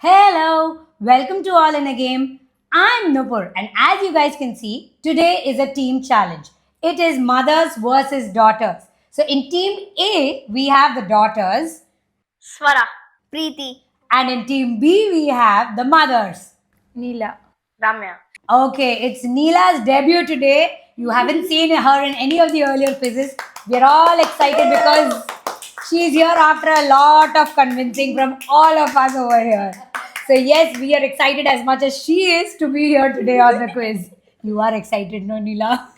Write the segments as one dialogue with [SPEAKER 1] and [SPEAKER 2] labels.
[SPEAKER 1] Hello, welcome to All in a Game. I'm Nupur, and as you guys can see, today is a team challenge. It is mothers versus daughters. So, in team A, we have the daughters,
[SPEAKER 2] Swara. Preeti.
[SPEAKER 1] and in team B, we have the mothers.
[SPEAKER 2] Neela. Ramya.
[SPEAKER 1] Okay, it's Neela's debut today. You haven't seen her in any of the earlier quizzes. We're all excited because she's here after a lot of convincing from all of us over here. So, yes, we are excited as much as she is to be here today on the quiz. You are excited, no, Neela?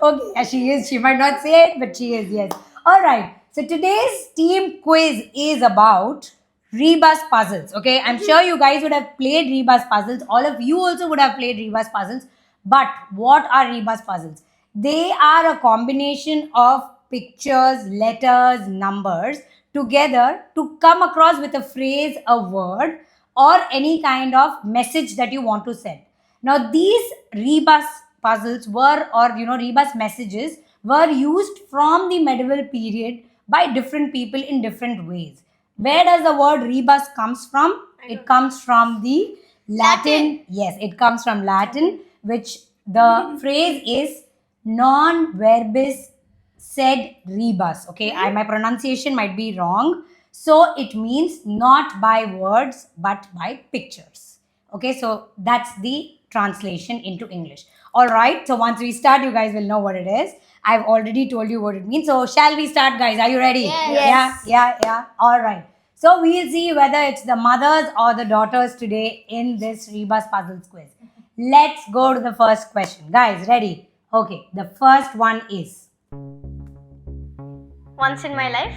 [SPEAKER 1] Okay, yeah, she is. She might not say it, but she is, yes. All right. So today's team quiz is about rebus puzzles. Okay, I'm sure you guys would have played rebus puzzles. All of you also would have played rebus puzzles. But what are rebus puzzles? They are a combination of pictures, letters, numbers together to come across with a phrase, a word, or any kind of message that you want to send. Now, these rebus puzzles were, or rebus messages were used from the medieval period by different people in different ways. Where does the word rebus comes from? It comes from the Latin. Yes, it comes from Latin, which the phrase is non verbis sed rebus. Okay, my pronunciation might be wrong. So it means not by words but by pictures. Okay, so that's the translation into English. All right, so once we start, you guys will know what it is. I've already told you what it means. So shall we start, guys? Are you ready?
[SPEAKER 2] Yes.
[SPEAKER 1] Yeah. All right. So we'll see whether it's the mothers or the daughters today in this rebus puzzles quiz. Let's go to the first question. Guys, ready? Okay, the first one is
[SPEAKER 2] Once in my life.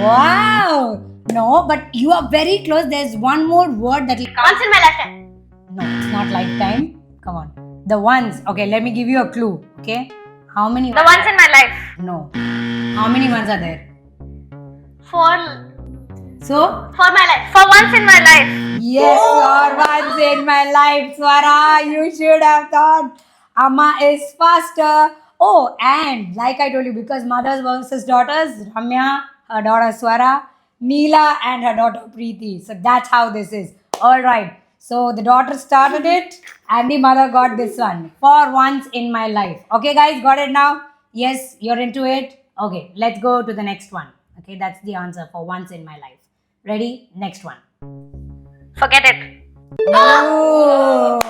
[SPEAKER 1] wow. No, but you are very close. There's one more word that will come.
[SPEAKER 2] Once in my lifetime.
[SPEAKER 1] No, it's not lifetime. Come on. The ones. Okay, let me give you a clue. Okay. How many?
[SPEAKER 2] The once in my life.
[SPEAKER 1] No. How many ones are there?
[SPEAKER 2] For
[SPEAKER 1] So?
[SPEAKER 2] my life. For once in my life.
[SPEAKER 1] Yes, for once in my life, Swara, you should have thought Amma is faster. Oh, and like I told you, because mothers versus daughters, Ramya, her daughter Swara, Neela, and her daughter Preeti. So that's how this is. All right. So the daughter started it, and the mother got this one. For once in my life. Okay, guys, got it now? Yes, you're into it? Okay, let's go to the next one. Okay, that's the answer for once in my life. Ready? Next one.
[SPEAKER 2] Forget it.
[SPEAKER 1] Oh,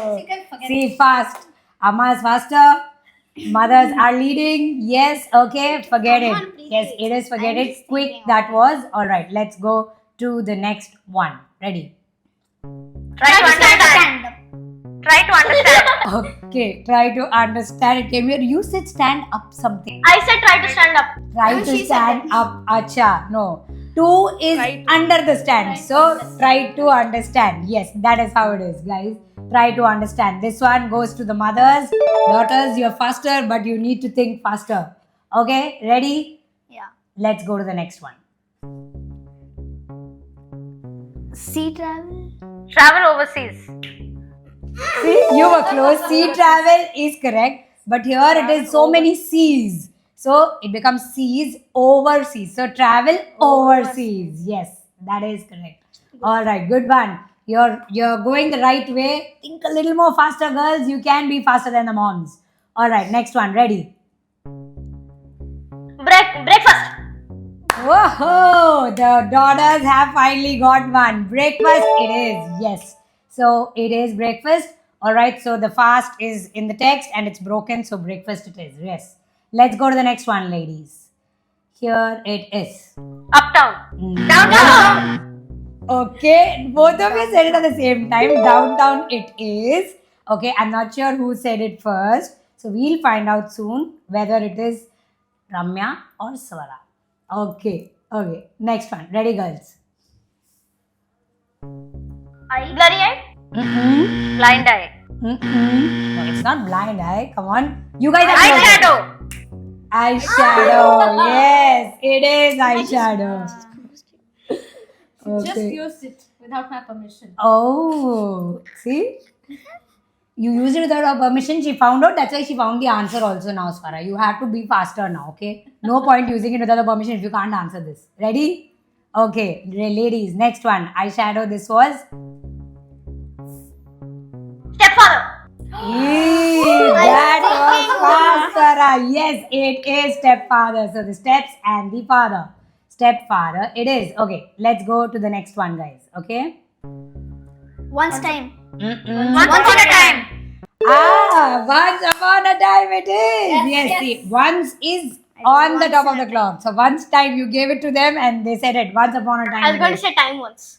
[SPEAKER 1] see, fast. Amma is faster. Mothers are leading. Yes, okay, forget it. Yes, it is forget it. Quick, that was. All right, let's go to the next one. Ready?
[SPEAKER 2] Try to understand. Try to understand.
[SPEAKER 1] Okay, try to understand it. Came here. You said stand up something.
[SPEAKER 2] I said try to stand up.
[SPEAKER 1] Try to stand up. Acha, no. Two is under the stand. So try to understand. Yes, that is how it is, guys. Try to understand. This one goes to the mothers. Daughters, you're faster, but you need to think faster. Okay, ready?
[SPEAKER 2] Yeah.
[SPEAKER 1] Let's go to the next one.
[SPEAKER 2] Sea travel. Travel overseas.
[SPEAKER 1] See, you were close. Sea travel is correct, but here it is so many seas. So it becomes seas overseas. So travel overseas. Yes, that is correct. All right, good one. You're going the right way. Think a little more faster, girls. You can be faster than the moms. All right, next one. Ready?
[SPEAKER 2] Breakfast.
[SPEAKER 1] Whoa! The daughters have finally got one. Breakfast it is. Yes. So it is breakfast. All right. So the fast is in the text and it's broken. So breakfast it is. Yes. Let's go to the next one, ladies. Here it is.
[SPEAKER 2] Uptown. Downtown.
[SPEAKER 1] Okay. Both of you said it at the same time. Downtown it is. Okay. I'm not sure who said it first. So we'll find out soon whether it is Ramya or Swara. Okay. Next one. Ready, girls?
[SPEAKER 2] Blurry eye.
[SPEAKER 1] Mm-mm.
[SPEAKER 2] Blind eye.
[SPEAKER 1] Mm-mm. No, it's not blind eye. Come on. You guys are
[SPEAKER 2] Eyeshadow.
[SPEAKER 1] Eyeshadow. Yes, it is eyeshadow.
[SPEAKER 3] Just
[SPEAKER 1] Okay.
[SPEAKER 3] used it without my permission.
[SPEAKER 1] Oh, see? You used it without her permission. She found out. That's why she found the answer also now, Swara. You have to be faster now, okay? No point using it without her permission if you can't answer this. Ready? Okay, ladies, next one. Eyeshadow. This was.
[SPEAKER 2] Stepfather.
[SPEAKER 1] That was fast, Sarah. Yes, it is stepfather. So the steps and the father. Stepfather. It is. Okay, let's go to the next one, guys. Okay.
[SPEAKER 3] Once time.
[SPEAKER 2] Once upon a time.
[SPEAKER 1] Once upon a time it is. Yes, see, once is on the top of the clock. So once time you gave it to them and they said it. Once upon a time.
[SPEAKER 2] I was
[SPEAKER 1] it
[SPEAKER 2] going to
[SPEAKER 1] is.
[SPEAKER 2] say time once.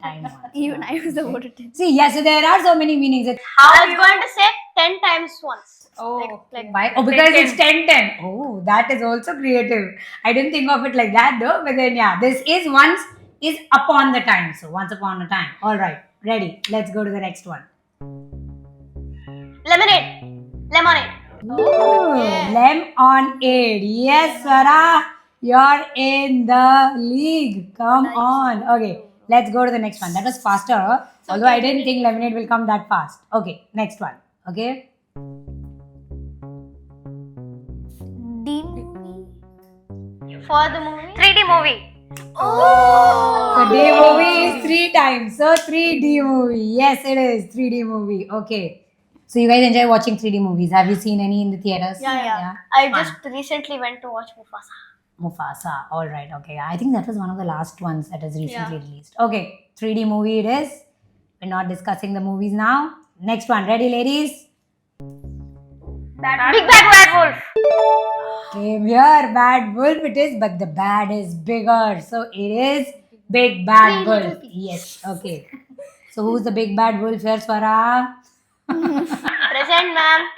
[SPEAKER 1] Time once.
[SPEAKER 3] Even I was the voter.
[SPEAKER 1] See, yes, so there are so many meanings. It's
[SPEAKER 2] I was going to say 10 times once.
[SPEAKER 3] Oh,
[SPEAKER 2] Like
[SPEAKER 1] why? Oh, because it's 10. Oh, that is also creative. I didn't think of it like that though. But then, yeah, this is once is upon the time. So once upon a time. All right, ready. Let's go to the next one.
[SPEAKER 2] lemonade. Lemonade.
[SPEAKER 1] Ooh, lemonade. Yes, Swara, you're in the league. Come on. Okay, let's go to the next one. That was faster, huh? Although I didn't think lemonade will come that fast. Okay, next one. Okay.
[SPEAKER 3] D movie.
[SPEAKER 2] For the movie. 3D movie.
[SPEAKER 1] So D movie is 3 times. So 3D movie. Yes, it is 3D movie. Okay. So you guys enjoy watching 3D movies. Have you seen any in the theaters?
[SPEAKER 2] Yeah. I just recently went to watch Mufasa.
[SPEAKER 1] Mufasa. All right. Okay. I think that was one of the last ones that was recently released. Okay. 3D movie it is. We're not discussing the movies now. Next one. Ready, ladies?
[SPEAKER 2] Big Bad Wolf.
[SPEAKER 1] Came here. Bad wolf it is, but the bad is bigger. So it is Big Bad Wolf. Yes. Okay. So who's the big bad wolf here, Swara?
[SPEAKER 2] Present, ma'am.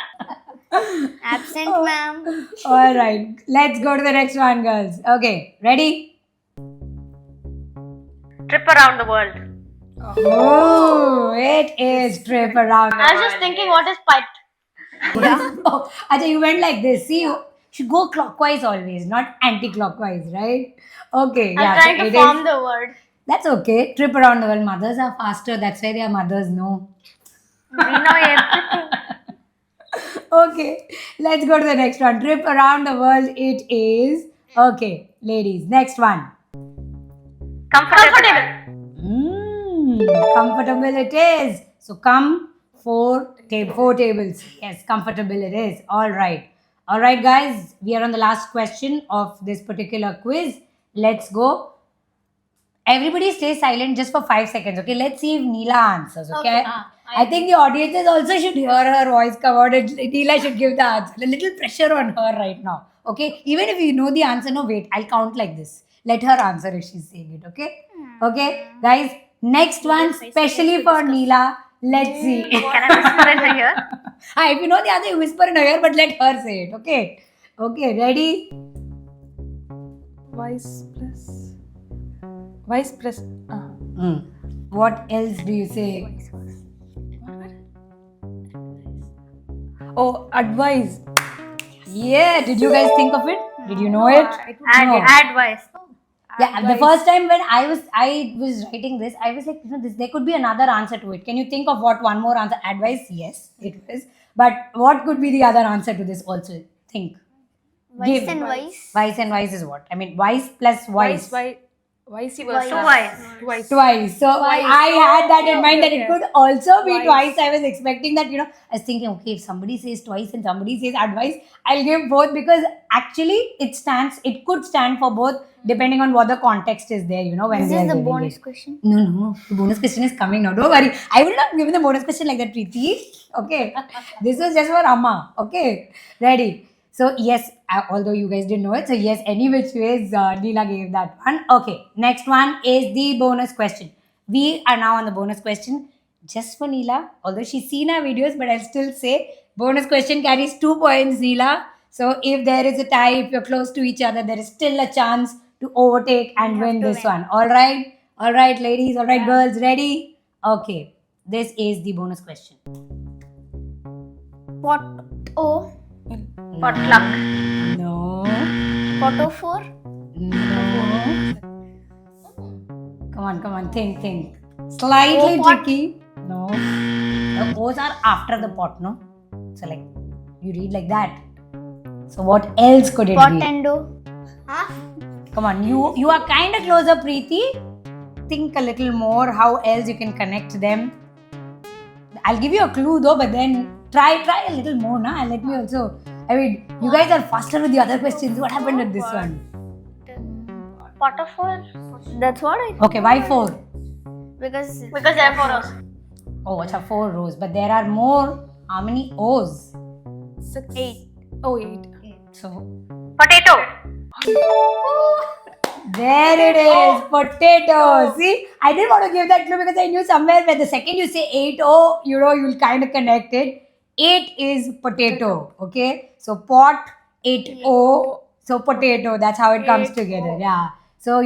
[SPEAKER 3] Absent, ma'am.
[SPEAKER 1] All right. Let's go to the next one, girls. Okay. Ready?
[SPEAKER 2] Trip around the world.
[SPEAKER 1] Oh, it is trip around.
[SPEAKER 2] I was just thinking, what is pipe?
[SPEAKER 1] Oh, Acha, you went like this. See, you should go clockwise always, not anti-clockwise, right? Okay.
[SPEAKER 2] I'm
[SPEAKER 1] yeah,
[SPEAKER 2] trying
[SPEAKER 1] so
[SPEAKER 2] to
[SPEAKER 1] it
[SPEAKER 2] form
[SPEAKER 1] is-
[SPEAKER 2] the word.
[SPEAKER 1] That's okay. Trip around the world. Mothers are faster. That's why their mothers know.
[SPEAKER 2] We know everything.
[SPEAKER 1] Okay. Let's go to the next one. Trip around the world. It is. Okay, ladies. Next one.
[SPEAKER 2] Comfortable.
[SPEAKER 1] Comfortable it is. So come four tables. Yes, comfortable it is. All right. All right, guys. We are on the last question of this particular quiz. Let's go. Everybody stay silent just for 5 seconds. Okay. Let's see if Neela answers. Okay. I think the audiences also should hear her voice come out. Neela should give the answer. A little pressure on her right now. Okay. Even if you know the answer, no, wait. I'll count like this. Let her answer if she's saying it. Okay. Okay, guys. Next one, specially for Neela. Let's see.
[SPEAKER 2] Can I whisper in her ear?
[SPEAKER 1] If you know the answer, you whisper in her ear, but let her say it. Okay. Okay. Ready?
[SPEAKER 4] Vice plus.
[SPEAKER 1] What else do you say?
[SPEAKER 4] Oh, advice.
[SPEAKER 1] Yeah. Did you guys think of it? Did you know it? No.
[SPEAKER 2] Advice.
[SPEAKER 1] Yeah, the first time when I was writing this, I was like, there could be another answer to it. Can you think of what one more answer? Advice, yes, it was. But what could be the other answer to this also? Think.
[SPEAKER 3] Vice
[SPEAKER 1] Give.
[SPEAKER 3] and vice.
[SPEAKER 1] Vice and vice is what? I mean, vice plus vice.
[SPEAKER 4] Vice versa.
[SPEAKER 2] Twice.
[SPEAKER 1] Twice. So
[SPEAKER 4] Twice.
[SPEAKER 1] I had that in mind that it
[SPEAKER 4] Okay.
[SPEAKER 1] could also be
[SPEAKER 4] Twice.
[SPEAKER 1] twice. I was expecting that, I was thinking, okay, if somebody says twice and somebody says advice, I'll give both because actually it could stand for both depending on what the context is there, when
[SPEAKER 3] This
[SPEAKER 1] they are
[SPEAKER 3] is the
[SPEAKER 1] giving
[SPEAKER 3] bonus
[SPEAKER 1] it.
[SPEAKER 3] question.
[SPEAKER 1] No, the bonus question is coming now. Don't worry. I will not give the bonus question like that, Preeti. Okay. This was just for Amma. Okay. Ready. So yes, although you guys didn't know it, so yes, any which ways, Neela gave that one. Okay, next one is the bonus question. We are now on the bonus question just for Neela. Although she's seen our videos, but I'll still say bonus question carries 2 points, Neela. So if there is a tie, if you're close to each other, there is still a chance to overtake and win this one. All right, ladies. All right, girls, ready? Okay, this is the bonus question.
[SPEAKER 3] Pot O.
[SPEAKER 2] Potluck.
[SPEAKER 1] No.
[SPEAKER 3] Pot 4.
[SPEAKER 1] No. Come on, think. Slightly
[SPEAKER 3] O pot.
[SPEAKER 1] tricky. No. The O's are after the pot, no? So like, you read like that. So what else could it be?
[SPEAKER 3] Potendo.
[SPEAKER 1] Come on, you are kind of closer, Preeti. Think a little more how else you can connect them. I'll give you a clue though, but then try a little more, na? And let me also. I mean, you guys are faster with the other questions. What happened with this one?
[SPEAKER 2] Pot of 4.
[SPEAKER 3] That's what I
[SPEAKER 1] Okay, why 4?
[SPEAKER 3] because
[SPEAKER 2] Because there are 4 rows.
[SPEAKER 1] Oh, it's a 4 rows, but there are more. How many O's?
[SPEAKER 4] 6.
[SPEAKER 3] 8.
[SPEAKER 4] Oh, 8.
[SPEAKER 1] So
[SPEAKER 2] Potato.
[SPEAKER 1] there it is, potato. See, I didn't want to give that clue because I knew somewhere where the second you say 8O, you'll kind of connect it. 8 is potato, okay? So pot, 8O, so potato. That's how it comes together. Yeah. So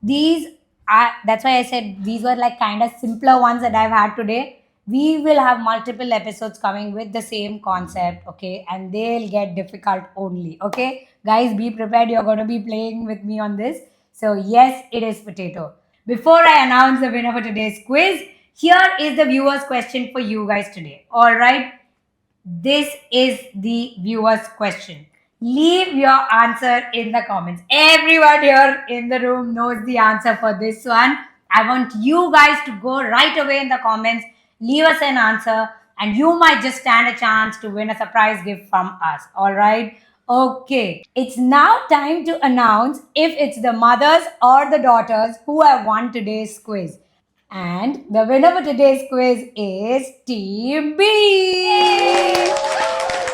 [SPEAKER 1] these are. That's why I said these were like kind of simpler ones that I've had today. We will have multiple episodes coming with the same concept, okay? And they'll get difficult only, okay? Guys, be prepared. You're going to be playing with me on this. So, yes, it is potato. Before I announce the winner for today's quiz, here is the viewer's question for you guys today. All right? This is the viewer's question. Leave your answer in the comments. Everyone here in the room knows the answer for this one. I want you guys to go right away in the comments, leave us an answer, and you might just stand a chance to win a surprise gift from us. All right? Okay. It's now time to announce if it's the mothers or the daughters who have won today's quiz. And the winner for today's quiz is Team B.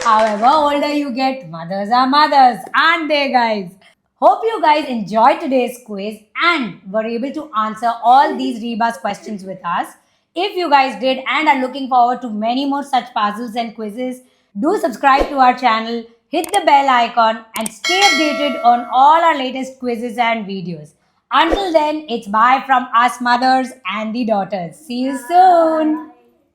[SPEAKER 1] However older you get, mothers are mothers, aren't they, guys? Hope you guys enjoyed today's quiz and were able to answer all these Reba's questions with us. If you guys did and are looking forward to many more such puzzles and quizzes, do subscribe to our channel, hit the bell icon, and stay updated on all our latest quizzes and videos. Until then, it's bye from us mothers and the daughters. See you soon.